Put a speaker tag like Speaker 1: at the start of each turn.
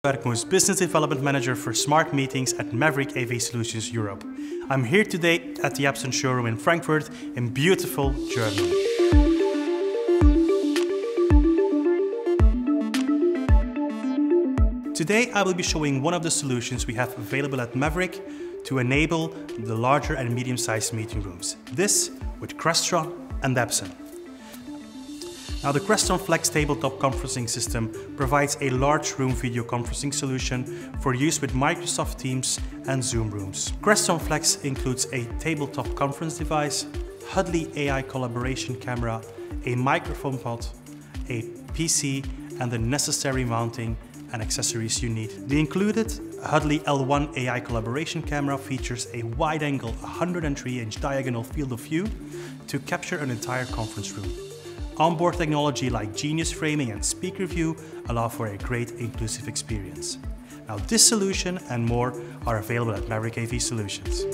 Speaker 1: Bergmoes, Business Development Manager for Smart Meetings at Maverick AV Solutions Europe. I'm here today at the Absen showroom in Frankfurt in beautiful Germany. Today I will be showing one of the solutions we have available at Maverick to enable the larger and medium-sized meeting rooms. This with CRESTRON and Absen. Now, the CRESTRON Flex tabletop conferencing system provides a large room video conferencing solution for use with Microsoft Teams and Zoom rooms. CRESTRON Flex includes a tabletop conference device, Hudley AI collaboration camera, a microphone pod, a PC, and the necessary mounting and accessories you need. The included Hudley L1 AI collaboration camera features a wide-angle 103-inch diagonal field of view to capture an entire conference room. Onboard technology like Genius framing and speaker view allow for a great inclusive experience. Now, this solution and more are available at Maverick AV Solutions.